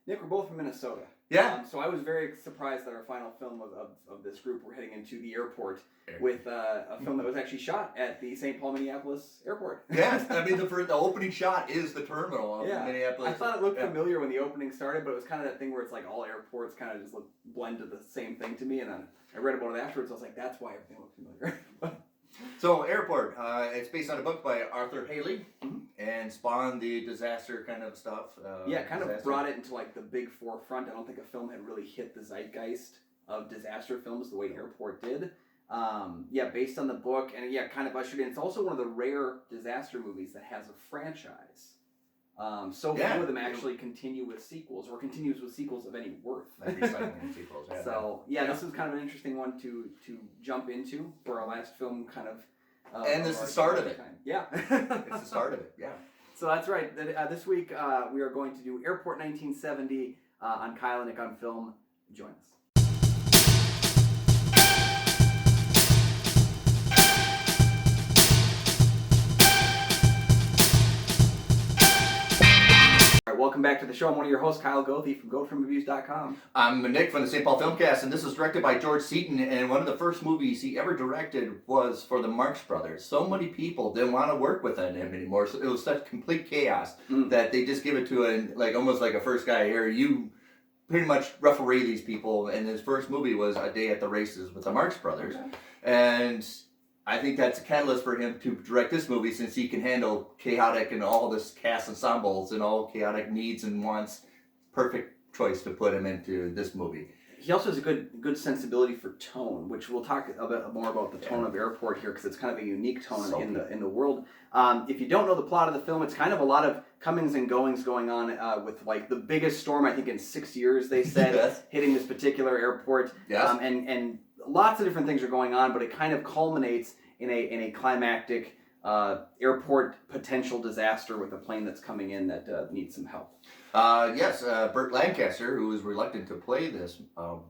Nick, we're both from Minnesota. Yeah. So I was very surprised that our final film of this group, we're heading into the airport with a film that was actually shot at the St. Paul, Minneapolis airport. Yeah, I mean, the opening shot is the terminal of Minneapolis. I thought it looked familiar when the opening started, but it was kind of that thing where it's like all airports kind of just blend to the same thing to me, and then I read about it afterwards, I was like, that's why everything looked familiar. So, Airport, it's based on a book by Arthur Haley, and spawned the disaster kind of stuff. Brought it into like the big forefront. I don't think a film had really hit the zeitgeist of disaster films the way Airport did. Based on the book, and kind of ushered in. It's also one of the rare disaster movies that has a franchise. Few of them actually continue with sequels, or continues with sequels of any worth. Like recycling sequels. This was kind of an interesting one to jump into for our last film, kind of. And this is the start of it. Yeah. It's the start of it, yeah. So that's right. This week we are going to do Airport 1970 on Kyle and Nick on Film. Join us. Welcome back to the show. I'm one of your hosts, Kyle Goethe from GoetheFilmReviews.com. I'm Nick from the St. Paul Filmcast, and this was directed by George Seaton, and one of the first movies he ever directed was for the Marx Brothers. So many people didn't want to work with him anymore, so it was such complete chaos that they just give it to almost like a first guy here. You pretty much referee these people, and his first movie was A Day at the Races with the Marx Brothers. Okay. And I think that's a catalyst for him to direct this movie, since he can handle chaotic and all this cast ensembles and all chaotic needs and wants. Perfect choice to put him into this movie. He also has a good sensibility for tone, which we'll talk a bit more about the tone of Airport here, because it's kind of a unique tone in the world. If you don't know the plot of the film, it's kind of a lot of comings and goings going on with like the biggest storm I think in 6 years, they said, hitting this particular airport. Yes. And lots of different things are going on, but it kind of culminates in a climactic airport potential disaster with a plane that's coming in that needs some help. Burt Lancaster, who was reluctant to play this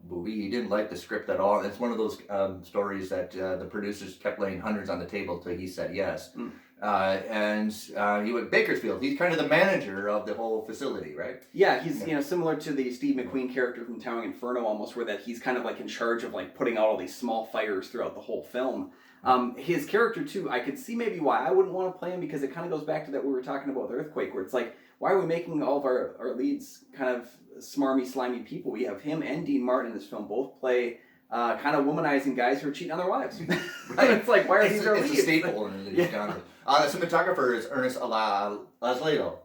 movie, he didn't like the script at all. It's one of those stories that the producers kept laying hundreds on the table till he said yes. He went Bakersfield. He's kind of the manager of the whole facility, right? Yeah, he's similar to the Steve McQueen character from Towering Inferno, almost, where that he's kind of like in charge of like putting out all these small fires throughout the whole film. His character too, I could see maybe why I wouldn't want to play him, because it kind of goes back to that we were talking about with Earthquake, where it's like, why are we making all of our leads kind of smarmy, slimy people? We have him and Dean Martin in this film both play kind of womanizing guys who are cheating on their wives. Right. It's like, why are these our leads? It's a staple in the genre. The cinematographer is Ernest Laszlo,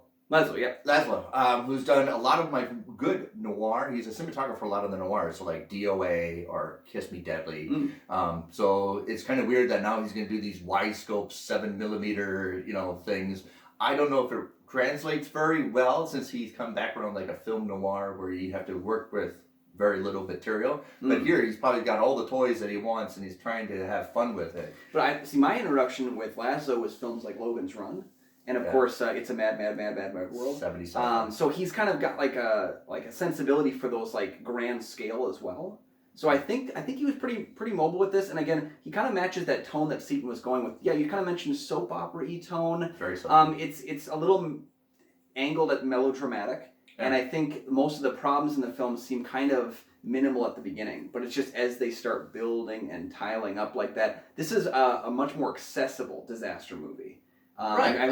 who's done a lot of my good noir. He's a cinematographer for a lot of the noirs, so like DOA or Kiss Me Deadly. So it's kind of weird that now he's going to do these wide scope 7mm, things. I don't know if it translates very well, since he's come back around like a film noir where you have to work with very little material. But here he's probably got all the toys that he wants, and he's trying to have fun with it. But my introduction with Laszlo was films like Logan's Run. And of course, It's a Mad, Mad, Mad, Mad, Mad World. 77. So he's kind of got like a sensibility for those like grand scale as well. So I think he was pretty mobile with this. And again, he kind of matches that tone that Seaton was going with. Yeah, you kind of mentioned soap opera-y tone. Very soap. It's a little angled at melodramatic. Yeah. And I think most of the problems in the film seem kind of minimal at the beginning, but it's just as they start building and tiling up like that. This is a much more accessible disaster movie. I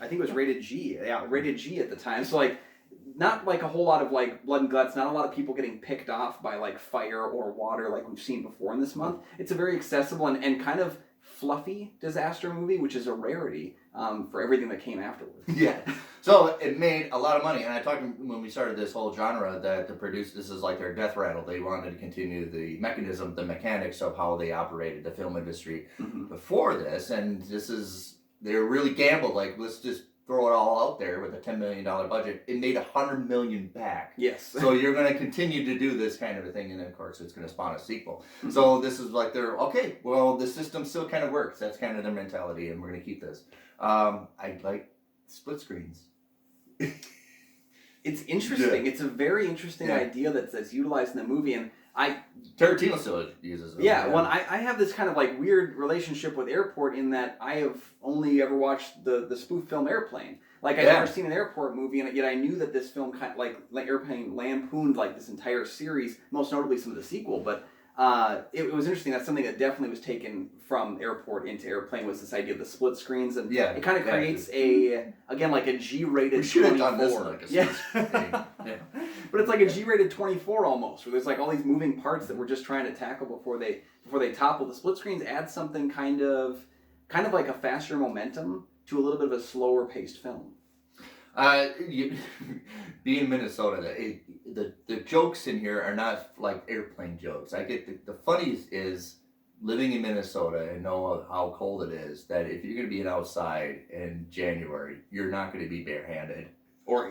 think it was rated G. Yeah, rated G at the time. So like, not like a whole lot of like blood and guts. Not a lot of people getting picked off by like fire or water like we've seen before in this month. It's a very accessible and kind of fluffy disaster movie, which is a rarity for everything that came afterwards. Yeah. So it made a lot of money, and I talked when we started this whole genre that the produce this is like their death rattle. They wanted to continue the mechanism, the mechanics of how they operated the film industry before this, and they really gambled, like, let's just throw it all out there with a $10 million budget. It made $100 million back. Yes. So you're going to continue to do this kind of a thing, and then, of course, it's going to spawn a sequel. So this is like the system still kind of works. That's kind of their mentality, and we're going to keep this. I like split screens. It's interesting. Yeah. It's a very interesting idea that's utilized in the movie, and Tarantino still uses it. Yeah, well, I have this kind of like weird relationship with Airport in that I have only ever watched the spoof film Airplane. Like I'd never seen an airport movie, and yet I knew that this film kind of like Airplane lampooned like this entire series, most notably some of the sequel. But it was interesting. That's something that definitely was taken from Airport into Airplane, was this idea of the split screens, and it kind of creates like a G-rated. We should have done this like a split screen. But it's like a G-rated 24 almost, where there's like all these moving parts that we're just trying to tackle before they topple. The split screens add something kind of like a faster momentum to a little bit of a slower paced film. Being Minnesota, the jokes in here are not like airplane jokes. I get the funniest is living in Minnesota and know how cold it is, that if you're going to be outside in January, you're not going to be barehanded. Or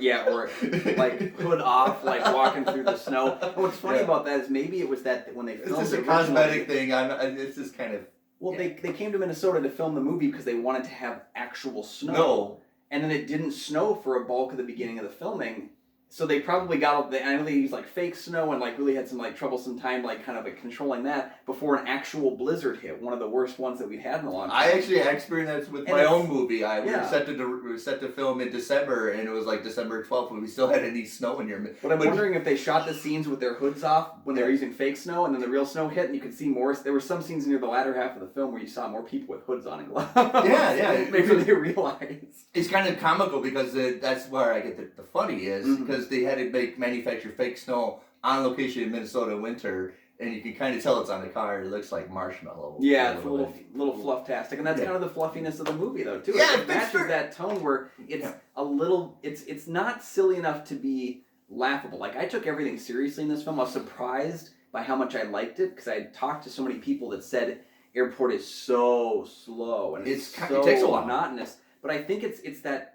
like hood off, like walking through the snow. And what's funny about that is maybe it was that when they filmed it's just a cosmetic thing. It's just kind of... Well, they came to Minnesota to film the movie because they wanted to have actual snow. No. And then it didn't snow for a bulk of the beginning of the filming. So they probably got, I know they used like fake snow and like really had some like troublesome time like kind of like controlling that before an actual blizzard hit, one of the worst ones that we'd had in a long time. I actually experienced that with my own movie. We were set to film in December, and it was like December 12th when we still had any snow in here. But I'm wondering if they shot the scenes with their hoods off when they were using fake snow, and then the real snow hit, and you could see more. There were some scenes near the latter half of the film where you saw more people with hoods on and gloves. Yeah. Maybe they realized. It's kind of comical because that's where I get the funny is, because they had to manufacture fake snow on location in Minnesota in winter, and you can kind of tell it's on the car. It looks like marshmallow. Yeah, it's a little fluff-tastic, and that's kind of the fluffiness of the movie, though, too. It matches that tone where it's a little. It's not silly enough to be laughable. Like I took everything seriously in this film. I was surprised by how much I liked it because I had talked to so many people that said Airport is so slow and it takes a while. Monotonous. But I think it's that.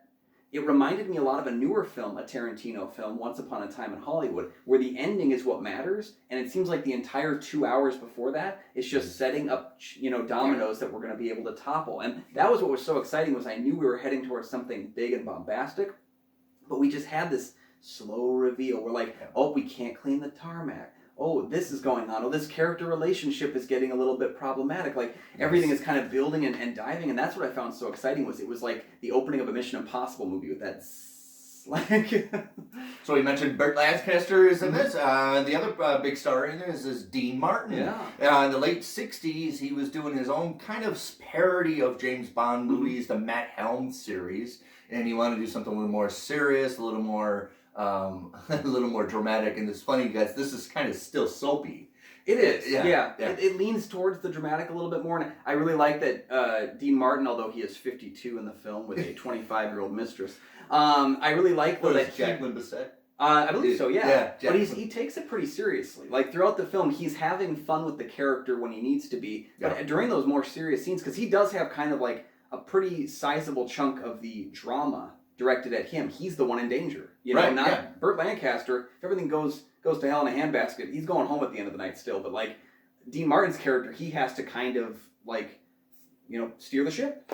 It reminded me a lot of a newer film, a Tarantino film, Once Upon a Time in Hollywood, where the ending is what matters, and it seems like the entire 2 hours before that is just setting up, dominoes that we're going to be able to topple. And that was what was so exciting, was I knew we were heading towards something big and bombastic, but we just had this slow reveal. We're like, oh, we can't clean the tarmac. Oh, this is going on. Oh, this character relationship is getting a little bit problematic. Like, everything is kind of building and diving, and that's what I found so exciting, was it was like the opening of a Mission Impossible movie with that So we mentioned Burt Lancaster is in this. The other big star in this is Dean Martin. Yeah. In the late 60s, he was doing his own kind of parody of James Bond movies, the Matt Helms series, and he wanted to do something a little more serious, a little more dramatic, and it's funny because this is kind of still soapy. It is, yeah. It leans towards the dramatic a little bit more, and I really like that Dean Martin, although he is 52 in the film with a 25-year-old mistress, I really like that Jacqueline Bisset? I believe so, yeah. But he takes it pretty seriously. Like, throughout the film, he's having fun with the character when he needs to be, but during those more serious scenes, because he does have kind of like a pretty sizable chunk of the drama directed at him. He's the one in danger. Burt Lancaster. If everything goes to hell in a handbasket, he's going home at the end of the night still. But like Dean Martin's character, he has to kind of like, steer the ship.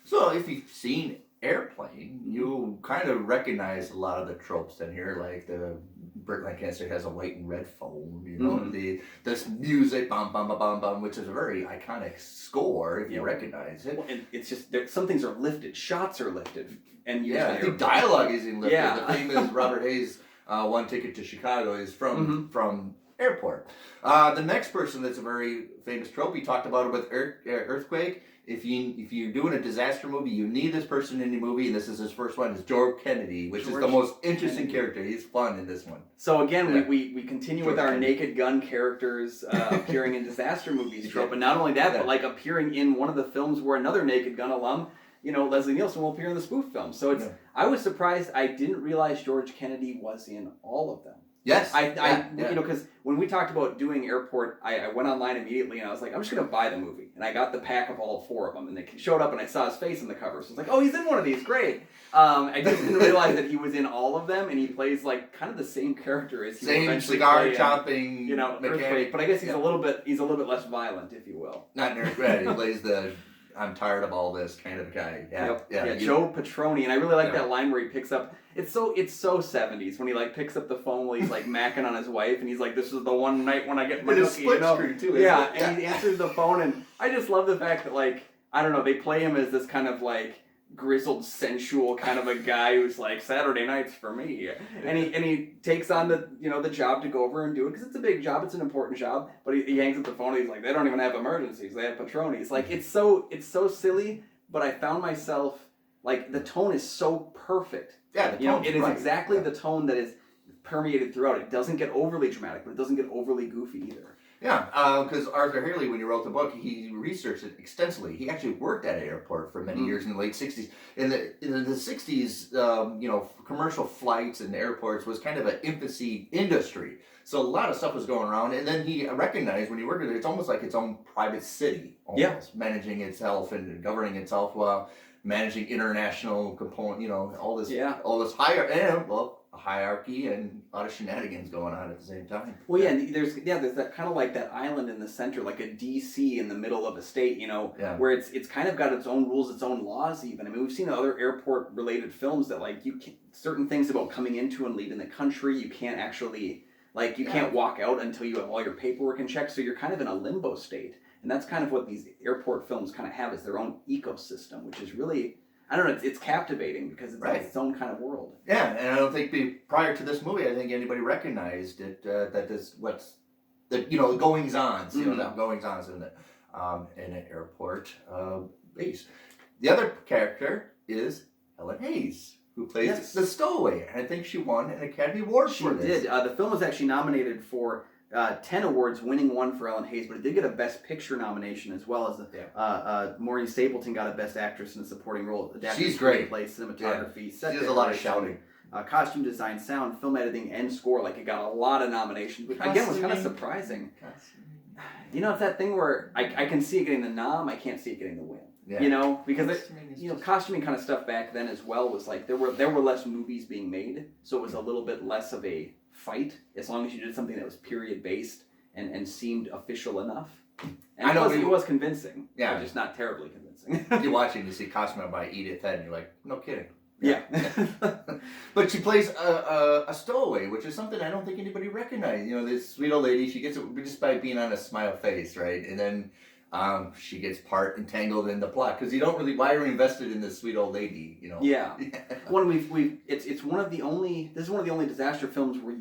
So if you've seen Airplane, you kind of recognize a lot of the tropes in here, like the Burt Lancaster has a white and red phone. This music, bum bum bum bum bum, which is a very iconic score if you recognize it. Well, and it's just some things are lifted, shots are lifted, and I think dialogue is even lifted. Yeah. The famous Robert Hayes One Ticket to Chicago is from Airport. The next person that's a very famous trope, we talked about it with Earthquake. If you're doing a disaster movie, you need this person in the movie, and this is his first one, is George Kennedy, which is the most interesting character. He's fun in this one. So again, we continue with our Naked Gun characters appearing in disaster movies trope, and not only that, but like appearing in one of the films where another Naked Gun alum, Leslie Nielsen, will appear in the spoof film. So I was surprised. I didn't realize George Kennedy was in all of them. Yes. Because when we talked about doing Airport, I went online immediately and I was like, I'm just going to buy the movie. And I got the pack of all 4 of them, and they showed up and I saw his face on the cover. So I was like, oh, he's in one of these. Great. I just didn't realize that he was in all of them, and he plays like kind of the same character as he same cigar chopping, Earthquake. But I guess he's a little bit less violent, if you will. Not Earthquake. He plays the I'm tired of all this kind of guy. Joe Petroni, and I really like that line where he picks up. It's so 70s when he like picks up the phone while he's like macking on his wife, and he's like, "This is the one night when I get my nookie." Split screen too. And he answers the phone, and I just love the fact that like I don't know, they play him as this kind of like grizzled, sensual kind of a guy who's like, Saturday nights for me, and he takes on the job to go over and do it because it's a big job, it's an important job. But he hangs up the phone. And he's like, they don't even have emergencies; they have patronies. Like it's so silly. But I found myself like the tone is so perfect. Yeah, it is exactly the tone that is permeated throughout. It doesn't get overly dramatic, but it doesn't get overly goofy either. Yeah, because Arthur Haley, when he wrote the book, he researched it extensively. He actually worked at an airport for many years in the late 60s. In the 60s, commercial flights and airports was kind of an infancy industry. So a lot of stuff was going around. And then he recognized when he worked there, it's almost like its own private city, almost, managing itself and governing itself while managing international component, all this higher, a hierarchy and a lot of shenanigans going on at the same time. Well, yeah, there's that kind of like that island in the center, like a DC in the middle of a state, where it's kind of got its own rules, its own laws even. I mean, we've seen other airport-related films that like certain things about coming into and leaving the country, you can't actually, you can't walk out until you have all your paperwork in check, so you're kind of in a limbo state. And that's kind of what these airport films kind of have is their own ecosystem, which is really... I don't know, it's captivating because it's its own kind of world. Yeah, and I don't think prior to this movie, I think anybody recognized it, goings-ons, the goings-ons in an airport base. The other character is Helen Hayes, who plays the stowaway, and I think she won an Academy Award for this. She did. The film was actually nominated for 10 awards, winning one for Helen Hayes, but it did get a Best Picture nomination as well as Maureen Stapleton got a Best Actress in a Supporting Role. She's great. Play, cinematography, set she does a lot of shouting. Costume design, sound, film editing, and score. It got a lot of nominations, which again was kind of surprising. It's that thing where I can see it getting the nom, I can't see it getting the win. Yeah. Because costuming kind of stuff back then as well was there were less movies being made, so it was a little bit less of a fight as long as you did something that was period based and seemed official enough. And I know it was convincing. Yeah, just not terribly convincing. You're watching, you see costume by Edith Head, and you're like, no kidding. Yeah. But she plays a stowaway, which is something I don't think anybody recognized. This sweet old lady, she gets it just by being on a smile face, right? And then she gets entangled in the plot because you don't really. Why are you invested in this sweet old lady? Yeah. It's one of the only. This is one of the only disaster films where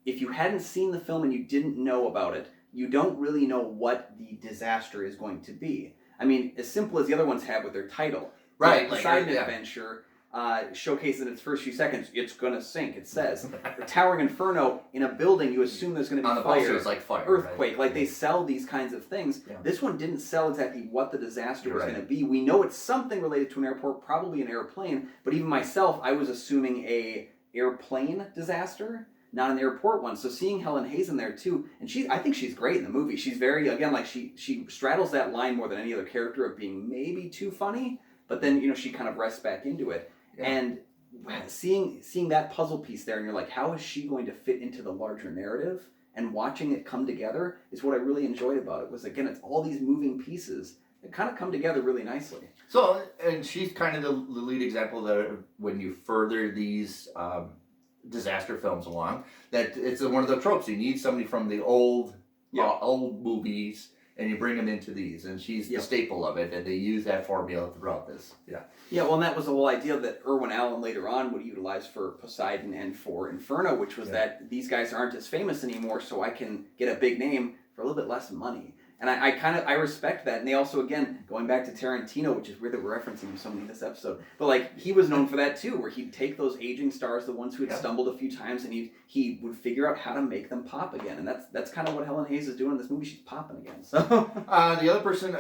if you hadn't seen the film and you didn't know about it, you don't really know what the disaster is going to be. I mean, as simple as the other ones have with their title, right? Side adventure. Showcases in its first few seconds, it's gonna sink. It says, the towering inferno in a building. You assume there's gonna be fire, fire, earthquake. Right? They sell these kinds of things. Yeah. This one didn't sell exactly what the disaster was gonna be. We know it's something related to an airport, probably an airplane. But even myself, I was assuming a airplane disaster, not an airport one. So seeing Helen Hayes in there too, and I think she's great in the movie. She's very she straddles that line more than any other character of being maybe too funny, but then she kind of rests back into it. Yeah. And seeing that puzzle piece there, and you're like, how is she going to fit into the larger narrative? And watching it come together is what I really enjoyed about it. Was again, it's all these moving pieces that kind of come together really nicely. So, and she's kind of the lead example that when you further these disaster films along, that it's one of the tropes. You need somebody from the old movies, and you bring them into these, and she's the staple of it, and they use that formula throughout this. Yeah, well, and that was the whole idea that Irwin Allen later on would utilize for Poseidon and for Inferno, which was that these guys aren't as famous anymore, so I can get a big name for a little bit less money. And I respect that. And they also, again, going back to Tarantino, which is weird that we're referencing him so many in this episode, but he was known for that too, where he'd take those aging stars, the ones who had stumbled a few times, and he would figure out how to make them pop again. And that's kind of what Helen Hayes is doing in this movie. She's popping again. So the other person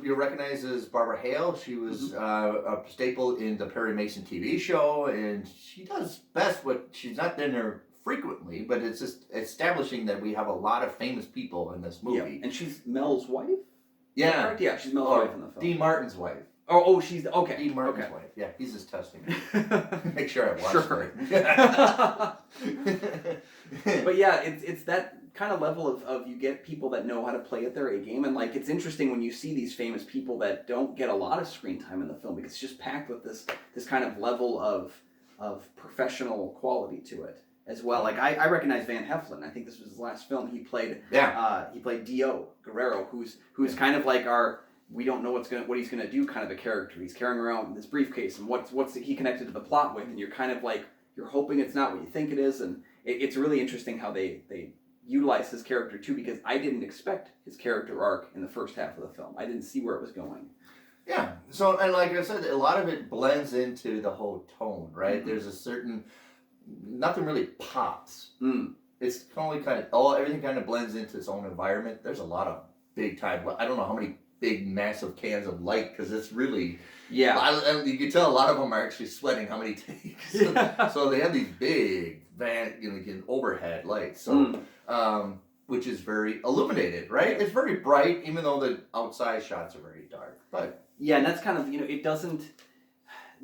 you'll recognize is Barbara Hale. She was a staple in the Perry Mason TV show, and she does best she's not in there frequently, but it's just establishing that we have a lot of famous people in this movie. Yeah. And she's Mel's wife? Yeah. Yeah, she's Mel's wife in the film. Dean Martin's wife. Oh, she's... Okay. Dean Martin's wife. Yeah, he's just testing me. Make sure I watched it. But yeah, it's that kind of level of you get people that know how to play at their A game, and it's interesting when you see these famous people that don't get a lot of screen time in the film, because it's just packed with this kind of level of professional quality to it. As well, I recognize Van Heflin. I think this was his last film. He played Dio Guerrero, who's kind of like our we don't know what he's gonna do kind of a character. He's carrying around this briefcase, and what's he connected to the plot with, and you're kind of like you're hoping it's not what you think it is, and it's really interesting how they utilize his character too, because I didn't expect his character arc in the first half of the film. I didn't see where it was going. Yeah. So, and like I said, a lot of it blends into the whole tone, right? Mm-hmm. There's a certain, nothing really pops. It's only everything kind of blends into its own environment. There's a lot of big time, I don't know how many big massive cans of light, because it's really, you can tell a lot of them are actually sweating how many takes. So they have these big overhead lights. So, which is very illuminated, right? It's very bright, even though the outside shots are very dark. But yeah, and that's kind of, it doesn't,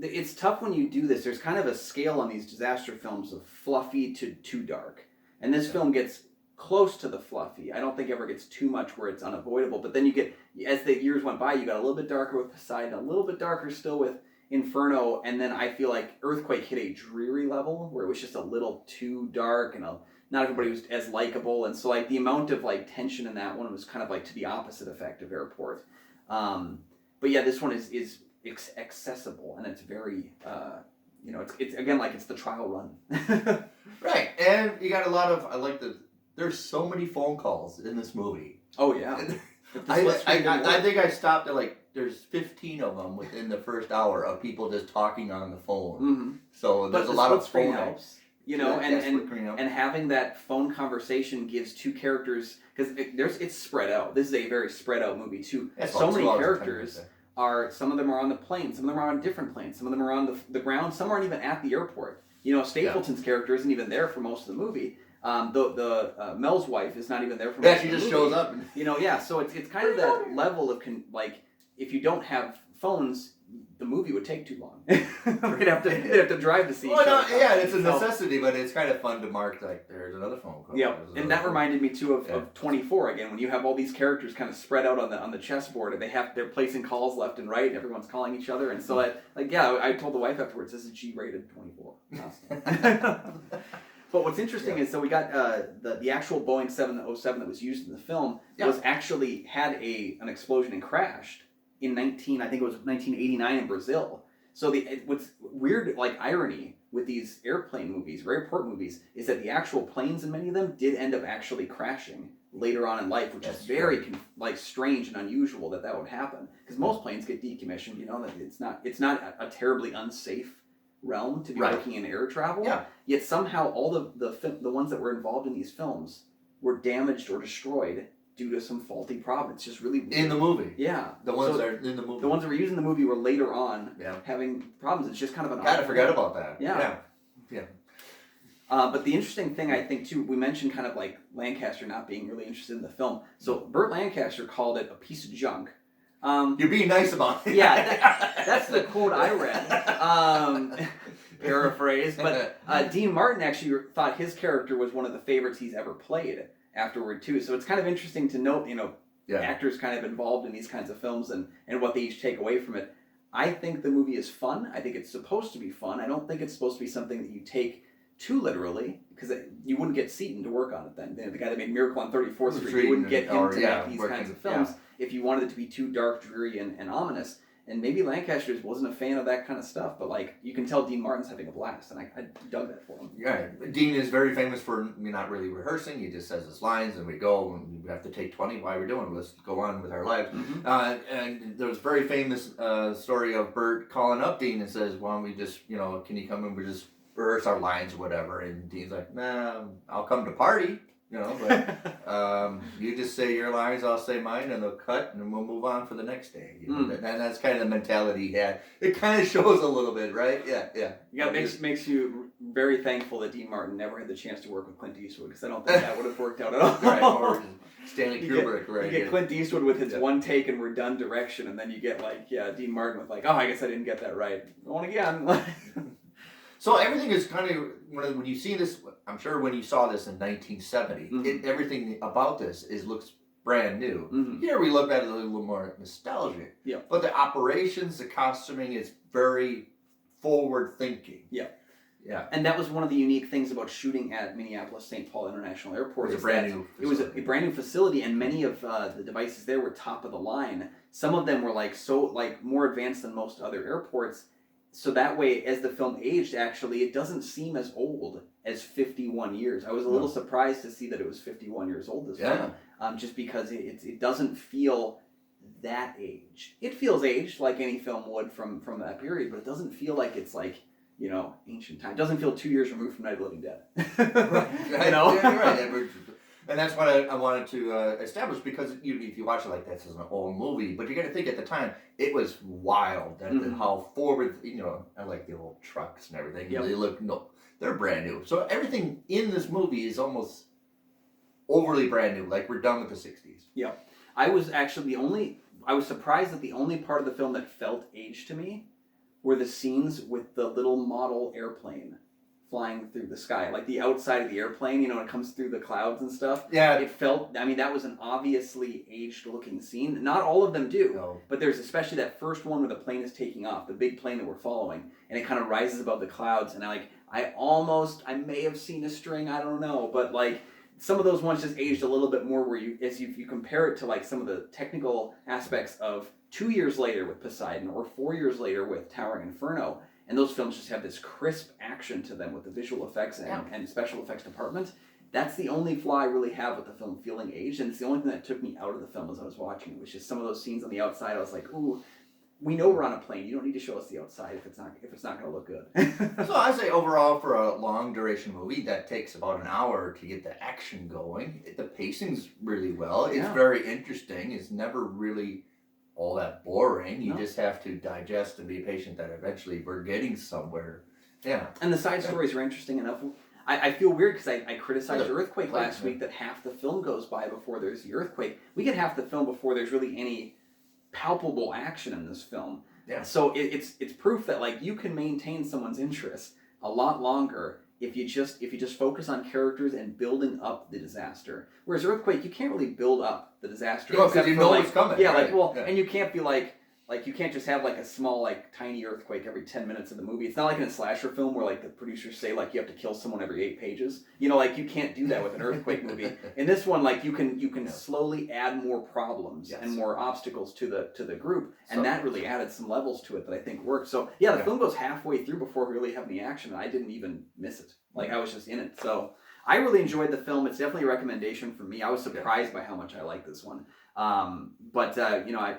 it's tough when you do this. There's kind of a scale on these disaster films of fluffy to too dark. And this film gets close to the fluffy. I don't think it ever gets too much where it's unavoidable. But then you get, as the years went by, you got a little bit darker with Poseidon, a little bit darker still with Inferno, and then I feel like Earthquake hit a dreary level where it was just a little too dark and not everybody was as likable, and so like the amount of like tension in that one was kind of like to the opposite effect of Airport. But yeah, this one is accessible, and it's very it's again like it's the trial run. Right, and you got a lot of there's so many phone calls in this movie. Oh yeah. I think I stopped at there's 15 of them within the first hour of people just talking on the phone. Mm-hmm. So there's a lot of phone helps. And having that phone conversation gives two characters, because it's spread out. This is a very spread out movie too. So many characters some of them are on the plane, some of them are on different planes, some of them are on the ground, some aren't even at the airport. Stapleton's character isn't even there for most of the movie. Mel's wife is not even there for most of the movie. She just shows up. So it's kind of that level of if you don't have phones, the movie would take too long. They'd have to drive to see each other. It's a necessity, but it's kind of fun to mark there's another phone call. Yeah, and that reminded me too of 24 again, when you have all these characters kind of spread out on the chessboard, and they're placing calls left and right, and everyone's calling each other, and so I told the wife afterwards, this is G-rated 24. But what's interesting is, so we got the actual Boeing 707 that was used in the film was actually had an explosion and crashed in 1989 in Brazil. So what's weird, irony with these airplane movies or airport movies, is that the actual planes in many of them did end up actually crashing later on in life, which is very strange and unusual that would happen, because most planes get decommissioned. That it's not a terribly unsafe realm to be working in air travel. Yeah. Yet somehow all the ones that were involved in these films were damaged or destroyed due to some faulty problem. It's just really weird. In the movie. Yeah. The ones that are in the movie. The ones that were used in the movie were later on having problems. It's just kind of an kind of forget about that. Yeah. But the interesting thing, I think, too, we mentioned kind of Lancaster not being really interested in the film. So Burt Lancaster called it a piece of junk. You're being nice about it. Yeah, that's the quote I read. Paraphrase. But Dean Martin actually thought his character was one of the favorites he's ever played afterward, too. So it's kind of interesting to note, actors kind of involved in these kinds of films and what they each take away from it. I think the movie is fun. I think it's supposed to be fun. I don't think it's supposed to be something that you take too literally, because you wouldn't get Seaton to work on it then. The guy that made Miracle on 34th Street, you wouldn't get him to make these kinds of films if you wanted it to be too dark, dreary, and ominous. And maybe Lancaster just wasn't a fan of that kind of stuff, but you can tell Dean Martin's having a blast, and I dug that for him. Yeah, Dean is very famous for not really rehearsing. He just says his lines, and we go, and we have to take 20. Why are we doing? Let's go on with our lives. Mm-hmm. And there was a very famous story of Burt calling up Dean and says, "Why don't we just, can you come and we just rehearse our lines or whatever?" And Dean's like, "Nah, I'll come to party." But you just say your lines, I'll say mine, and they'll cut, and then we'll move on for the next day. And that's kind of the mentality he had. It kind of shows a little bit, right? Yeah. Makes you very thankful that Dean Martin never had the chance to work with Clint Eastwood, because I don't think that would have worked out at all. Right, or Stanley Kubrick, right? You get Clint Eastwood with his one take and we're done direction, and then you get Dean Martin with I guess I didn't get that right. Going again. So everything is kind of, when you see this, I'm sure when you saw this in 1970, everything about this looks brand new. Mm-hmm. Here we look at it a little more nostalgic. Yeah. But the operations, the costuming is very forward thinking. Yeah. Yeah. And that was one of the unique things about shooting at Minneapolis-St. Paul International Airport. It was a brand new It was a brand new facility, and many of the devices there were top of the line. Some of them were more advanced than most other airports. So that way, as the film aged, actually, it doesn't seem as old as 51 years. I was a little surprised to see that it was 51 years old this film, just because it doesn't feel that aged. It feels aged like any film would from that period, but it doesn't feel like it's like, ancient time. It doesn't feel 2 years removed from Night of the Living Dead. Right. Yeah, you're right. And that's what I wanted to establish, because if you watch it like this as an old movie, but you got to think at the time, it was wild how forward, I like the old trucks and everything. Yep. They're brand new. So everything in this movie is almost overly brand new, like we're done with the 60s. Yeah. I was surprised that the only part of the film that felt aged to me were the scenes with the little model airplane flying through the sky, like the outside of the airplane, when it comes through the clouds and stuff. Yeah. It felt, that was an obviously aged looking scene. Not all of them do, but there's especially that first one where the plane is taking off, the big plane that we're following, and it kind of rises above the clouds, and I may have seen a string, I don't know, but some of those ones just aged a little bit more, where if you compare it to some of the technical aspects of 2 years later with Poseidon or 4 years later with Towering Inferno, and those films just have this crisp action to them with the visual effects and special effects department. That's the only flaw I really have with the film feeling aged, and it's the only thing that took me out of the film as I was watching it, was just some of those scenes on the outside. I was like, ooh, we know we're on a plane. You don't need to show us the outside if it's not going to look good. So I say overall, for a long duration movie that takes about an hour to get the action going, the pacing's really well. It's very interesting. It's never really all that boring. You just have to digest and be patient that eventually we're getting somewhere. Yeah. And the side stories are interesting enough. I feel weird because I criticized Earthquake last week, that half the film goes by before there's the earthquake. We get half the film before there's really any palpable action in this film. Yeah. So it's proof that you can maintain someone's interest a lot longer if you just focus on characters and building up the disaster. Whereas Earthquake, you can't really build up the disaster. No, because you know it's coming. Yeah, right? And you can't be you can't just have a small tiny earthquake every 10 minutes of the movie. It's not like in a slasher film where the producers say you have to kill someone every 8 pages. You can't do that with an earthquake movie. In this one, you can slowly add more problems and more obstacles to the group, and that really added some levels to it that I think worked. So the film goes halfway through before we really have any action, and I didn't even miss it. I was just in it. So I really enjoyed the film. It's definitely a recommendation for me. I was surprised by how much I like this one.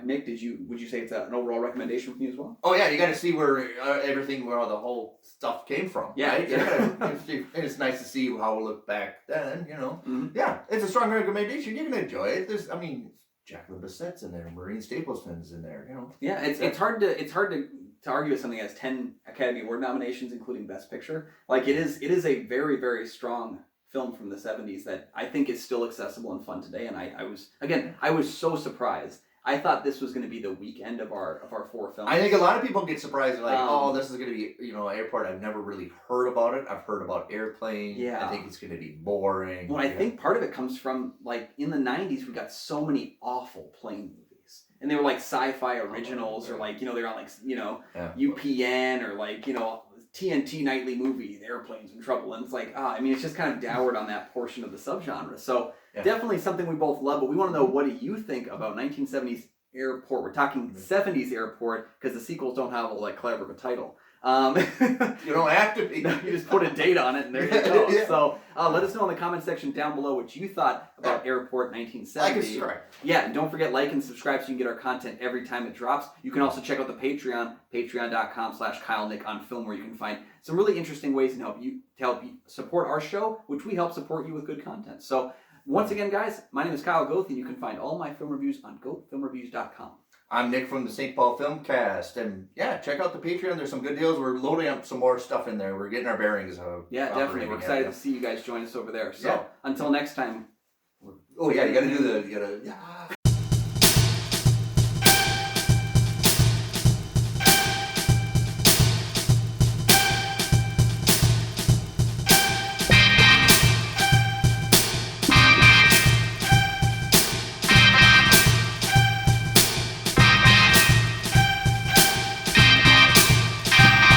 Nick, would you say it's an overall recommendation from you as well? Oh yeah, you got to see where all the whole stuff came from. Yeah, right? It's nice to see how we look back then. Mm-hmm. Yeah, it's a strong recommendation. You're gonna enjoy it. Jacqueline Bisset's in there, Maureen Stapleston's in there. Yeah, it's hard to argue with something that has 10 Academy Award nominations, including Best Picture. It is a very, very strong film from the 70s that I think is still accessible and fun today. And I was so surprised. I thought this was going to be the weekend of our 4 films. I think a lot of people get surprised, this is going to be airport. I've never really heard about it. I've heard about Airplane. Yeah. I think it's going to be boring. Well, I think part of it comes from in the 90s we got so many awful plane movies, and they were sci-fi originals, or they're on UPN or TNT nightly movie, The Airplane's in Trouble, and it's it's just kind of dowered on that portion of the subgenre. So definitely something we both love, but we want to know, what do you think about 1970s Airport? We're talking 70s Airport, because the sequels don't have all that clever of a title. You don't have to be. You just put a date on it and there you go. Yeah. So let us know in the comment section down below what you thought about Airport 1970. Like and subscribe. Yeah, and don't forget, like and subscribe so you can get our content every time it drops. You can also check out the Patreon, patreon.com/KyleNick on Film, where you can find some really interesting ways to help you support our show, which we help support you with good content. So once again, guys, my name is Kyle Goethe, and you can find all my film reviews on goatfilmreviews.com. I'm Nick from the St. Paul Filmcast, and check out the Patreon. There's some good deals. We're loading up some more stuff in there. We're getting our bearings. Definitely. We're excited to see you guys join us over there. So until next time. Oh yeah, you got to do the.